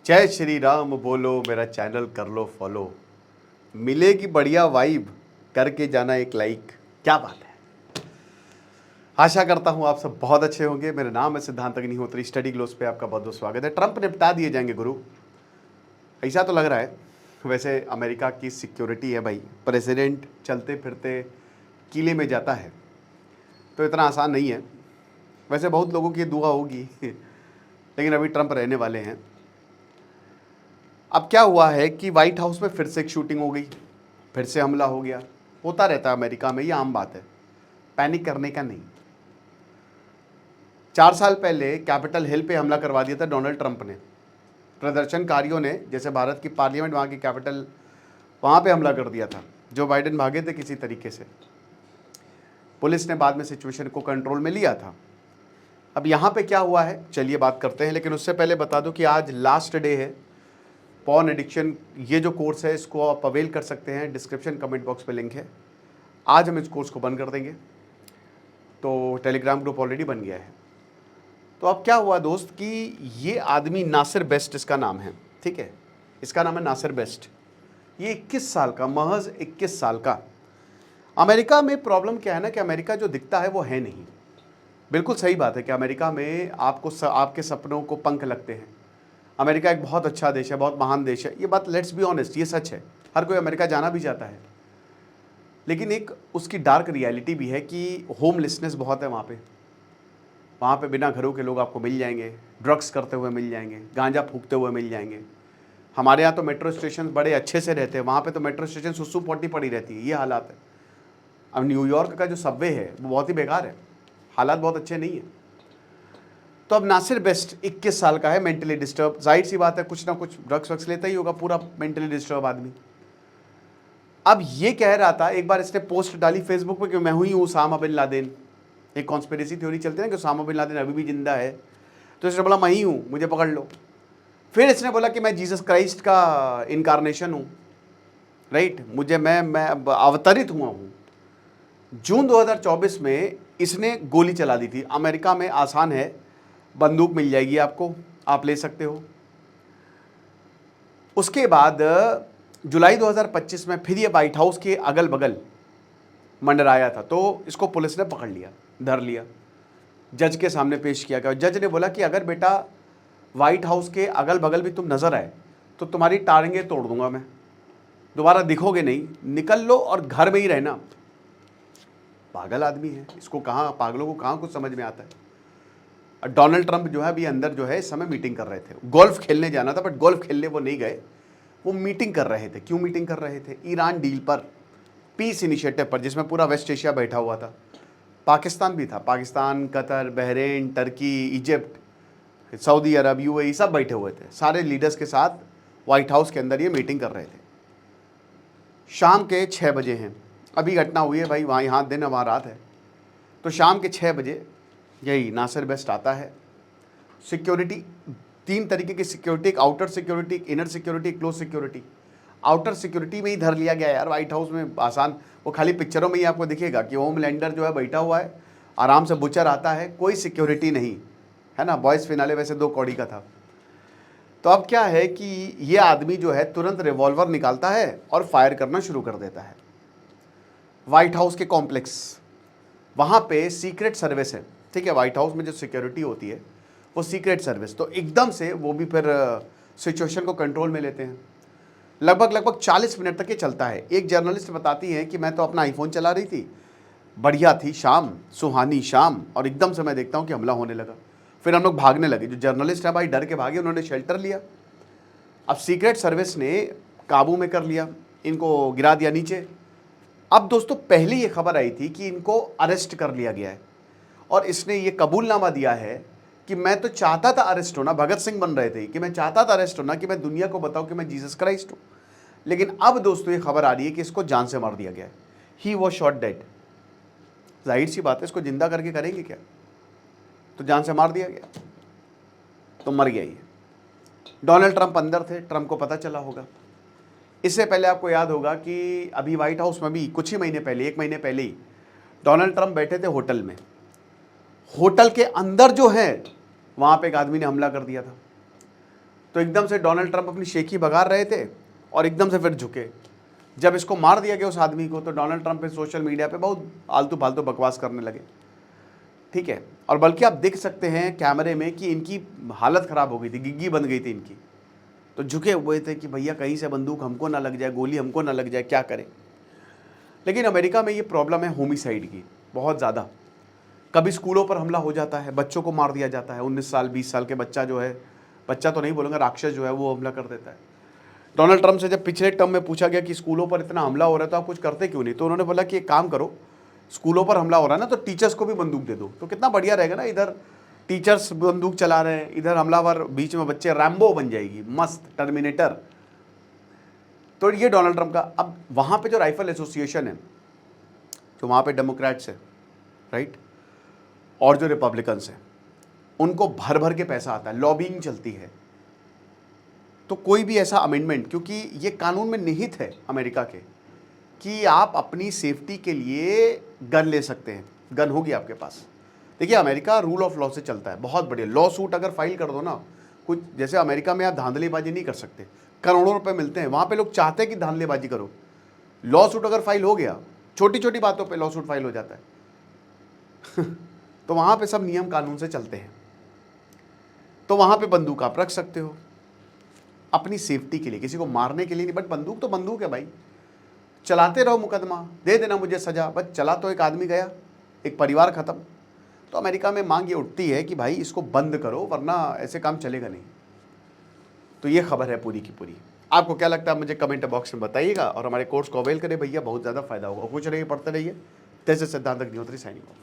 जय श्री राम बोलो, मेरा चैनल कर लो फॉलो, मिलेगी बढ़िया वाइब, करके जाना एक लाइक। क्या बात है। आशा करता हूं आप सब बहुत अच्छे होंगे। मेरा नाम है सिद्धांत अग्निहोत्री। स्टडी ग्लोस पे आपका बहुत बहुत स्वागत है। ट्रंप निपटा दिए जाएंगे गुरु, ऐसा तो लग रहा है। वैसे अमेरिका की सिक्योरिटी है भाई, प्रेसिडेंट चलते फिरते किले में जाता है तो इतना आसान नहीं है। वैसे बहुत लोगों की दुआ होगी लेकिन अभी ट्रंप रहने वाले हैं। अब क्या हुआ है कि व्हाइट हाउस में फिर से एक शूटिंग हो गई, फिर से हमला हो गया। होता रहता है अमेरिका में, ये आम बात है, पैनिक करने का नहीं। 4 साल पहले कैपिटल हिल पे हमला करवा दिया था डोनाल्ड ट्रंप ने। प्रदर्शनकारियों ने, जैसे भारत की पार्लियामेंट वहाँ की कैपिटल, वहाँ पे हमला कर दिया था। जो बाइडेन भागे थे किसी तरीके से, पुलिस ने बाद में सिचुएशन को कंट्रोल में लिया था। अब यहाँ पे क्या हुआ है चलिए बात करते हैं, लेकिन उससे पहले बता दूं कि आज लास्ट डे है पॉर्न एडिक्शन। ये जो कोर्स है इसको आप अवेल कर सकते हैं, डिस्क्रिप्शन कमेंट बॉक्स पे लिंक है। आज हम इस कोर्स को बंद कर देंगे, तो टेलीग्राम ग्रुप ऑलरेडी बन गया है। तो अब क्या हुआ दोस्त कि ये आदमी नासिर बेस्ट इसका नाम है, ठीक है, इसका नाम है नासिर बेस्ट। ये 21 साल का, महज 21 साल का। अमेरिका में प्रॉब्लम क्या है ना कि अमेरिका जो दिखता है वो है नहीं। बिल्कुल सही बात है कि अमेरिका में आपको आपके सपनों को पंख लगते हैं। अमेरिका एक बहुत अच्छा देश है, बहुत महान देश है, ये बात लेट्स बी ऑनेस्ट, ये सच है। हर कोई अमेरिका जाना भी चाहता है, लेकिन एक उसकी डार्क रियलिटी भी है कि होमलेसनेस बहुत है वहाँ पे बिना घरों के लोग आपको मिल जाएंगे, ड्रग्स करते हुए मिल जाएंगे, गांजा फूकते हुए मिल जाएंगे। हमारे यहाँ तो मेट्रो स्टेशन बड़े अच्छे से रहते हैं, वहाँ पे तो मेट्रो स्टेशन सुसु पोटी पड़ी रहती है, ये हालात है। अब न्यूयॉर्क का जो सबवे है वो बहुत ही बेकार है, हालात बहुत अच्छे नहीं है। तो अब नासिर बेस्ट 21 साल का है, मेंटली डिस्टर्ब। जाहिर सी बात है कुछ ना कुछ ड्रग्स वग्स लेता ही होगा, पूरा मेंटली डिस्टर्ब आदमी। अब ये कह रहा था, एक बार इसने पोस्ट डाली फेसबुक पे कि मैं ही हूँ उसामा बिन लादेन। एक कॉन्स्पिरेसी थ्योरी चलती है ना कि उसामा बिन लादेन अभी भी जिंदा है, तो इसने बोला मैं ही हूँ, मुझे पकड़ लो। फिर इसने बोला कि मैं जीसस क्राइस्ट का इनकारनेशन हूँ, राइट, मुझे मैं अवतरित हुआ हूँ। जून 2024 में इसने गोली चला दी थी। अमेरिका में आसान है, बंदूक मिल जाएगी आपको, आप ले सकते हो। उसके बाद जुलाई 2025 में फिर ये व्हाइट हाउस के अगल बगल मंडराया था, तो इसको पुलिस ने पकड़ लिया, धर लिया, जज के सामने पेश किया गया। जज ने बोला कि अगर बेटा व्हाइट हाउस के अगल बगल भी तुम नजर आए तो तुम्हारी टारंगें तोड़ दूंगा मैं, दोबारा दिखोगे नहीं, निकल लो और घर में ही रहना। पागल आदमी है, इसको कहाँ, पागलों को कहाँ कुछ समझ में आता है। डोनाल्ड ट्रंप जो है अभी अंदर जो है इस समय मीटिंग कर रहे थे, गोल्फ खेलने जाना था बट गोल्फ खेलने वो नहीं गए, वो मीटिंग कर रहे थे। क्यों मीटिंग कर रहे थे? ईरान डील पर, पीस इनिशिएटिव पर, जिसमें पूरा वेस्ट एशिया बैठा हुआ था, पाकिस्तान भी था, Pakistan, Qatar, Bahrain, Turkey, Egypt, सऊदी अरब, यूएई सब बैठे हुए थे। सारे लीडर्स के साथ व्हाइट हाउस के अंदर ये मीटिंग कर रहे थे। शाम के 6 बजे हैं, अभी घटना हुई है भाई, वहाँ यहाँ दिन है वहाँ रात है। तो शाम के 6 बजे यही नासिर बेस्ट आता है। सिक्योरिटी 3 तरीके की सिक्योरिटी, एक आउटर सिक्योरिटी, एक इनर सिक्योरिटी, एक क्लोज सिक्योरिटी। आउटर सिक्योरिटी में ही धर लिया गया यार व्हाइट हाउस में, आसान। वो खाली पिक्चरों में ही आपको दिखेगा कि होमलैंडर जो है बैठा हुआ है, आराम से बुचर आता है, कोई सिक्योरिटी नहीं है ना। बॉयज़ फिनाले वैसे 2 कौड़ी का था। तो अब क्या है कि ये आदमी जो है तुरंत रिवॉल्वर निकालता है और फायर करना शुरू कर देता है। व्हाइट हाउस के कॉम्प्लेक्स, वहाँ पे सीक्रेट सर्विस है, ठीक है। व्हाइट हाउस में जो सिक्योरिटी होती है वो सीक्रेट सर्विस, तो एकदम से वो भी फिर सिचुएशन को कंट्रोल में लेते हैं। लगभग 40 मिनट तक ये चलता है। एक जर्नलिस्ट बताती है कि मैं तो अपना आईफोन चला रही थी, बढ़िया थी शाम, सुहानी शाम, और एकदम से मैं देखता हूँ कि हमला होने लगा। फिर हम लोग भागने लगे, जो जर्नलिस्ट है भाई डर के भागे, उन्होंने शेल्टर लिया। अब सीक्रेट सर्विस ने काबू में कर लिया, इनको गिरा दिया नीचे। अब दोस्तों पहले ये खबर आई थी कि इनको अरेस्ट कर लिया गया है, और इसने ये कबूलनामा दिया है कि मैं तो चाहता था अरेस्ट होना, भगत सिंह बन रहे थे कि मैं चाहता था अरेस्ट होना, कि मैं दुनिया को बताऊं कि मैं जीसस क्राइस्ट हूं। लेकिन अब दोस्तों ये खबर आ रही है कि इसको जान से मार दिया गया है। He was shot dead. जाहिर सी बात है, इसको जिंदा करके करेंगे क्या, तो जान से मार दिया गया तो मर गया ये। डोनाल्ड ट्रंप अंदर थे, ट्रंप को पता चला होगा। इससे पहले आपको याद होगा कि अभी व्हाइट हाउस में भी कुछ ही महीने पहले, 1 महीने पहले ही डोनाल्ड ट्रंप बैठे थे होटल में, होटल के अंदर जो है वहां पे एक आदमी ने हमला कर दिया था। तो एकदम से डोनाल्ड ट्रंप अपनी शेखी बघार रहे थे और एकदम से फिर झुके। जब इसको मार दिया गया उस आदमी को, तो डोनाल्ड ट्रंप पे सोशल मीडिया पे बहुत आलतू फालतू बकवास करने लगे, ठीक है। और बल्कि आप देख सकते हैं कैमरे में कि इनकी हालत ख़राब हो गई थी, गिग्गी बन गई थी इनकी। तो झुके हुए थे कि भैया कहीं से बंदूक हमको ना लग जाए, गोली हमको ना लग जाए, क्या करें। लेकिन अमेरिका में ये प्रॉब्लम है होमिसाइड की बहुत ज़्यादा। कभी स्कूलों पर हमला हो जाता है, बच्चों को मार दिया जाता है। 19 साल 20 साल के बच्चा जो है, बच्चा तो नहीं बोलूँगा, राक्षस जो है वो हमला कर देता है। डोनाल्ड ट्रंप से जब पिछले टर्म में पूछा गया कि स्कूलों पर इतना हमला हो रहा है तो आप कुछ करते क्यों नहीं, तो उन्होंने बोला कि एक काम करो, स्कूलों पर हमला हो रहा है ना तो टीचर्स को भी बंदूक दे दो, तो कितना बढ़िया रहेगा ना। इधर टीचर्स बंदूक चला रहे हैं, इधर हमलावर, बीच में बच्चे, रैम्बो बन जाएगी, मस्त टर्मिनेटर। तो ये डोनाल्ड ट्रंप का। अब वहाँ पे जो राइफल एसोसिएशन है, जो वहाँ पे डेमोक्रेट्स है, राइट, और जो रिपब्लिकन्स हैं, उनको भर भर के पैसा आता है, लॉबिंग चलती है। तो कोई भी ऐसा अमेंडमेंट, क्योंकि ये कानून में निहित है अमेरिका के कि आप अपनी सेफ्टी के लिए गन ले सकते हैं, गन होगी आपके पास। देखिए अमेरिका रूल ऑफ लॉ से चलता है, बहुत बढ़िया। लॉ सूट अगर फाइल कर दो ना, कुछ जैसे अमेरिका में आप धांधलीबाजी नहीं कर सकते, करोड़ों रुपए मिलते हैं, वहाँ पे लोग चाहते हैं कि धांधलीबाजी करो। लॉ सूट अगर फाइल हो गया, छोटी छोटी बातों पे लॉ सूट फाइल हो जाता है तो वहाँ पे सब नियम कानून से चलते हैं। तो वहाँ पे बंदूक आप रख सकते हो अपनी सेफ्टी के लिए, किसी को मारने के लिए नहीं, बट बंदूक तो बंदूक है भाई। चलाते रहो, मुकदमा दे देना मुझे सजा, बस चला तो एक आदमी गया, एक परिवार खत्म। तो अमेरिका में मांग ये उठती है कि भाई इसको बंद करो, वरना ऐसे काम चलेगा नहीं। तो ये खबर है पूरी की पूरी। आपको क्या लगता है मुझे कमेंट बॉक्स में बताइएगा, और हमारे कोर्स को अवेल करें भैया, बहुत ज़्यादा फायदा होगा। कुछ रहिए, पढ़ते रहिए। तेज सिद्धांत अग्निहोत्री साइनिंग ऑफ।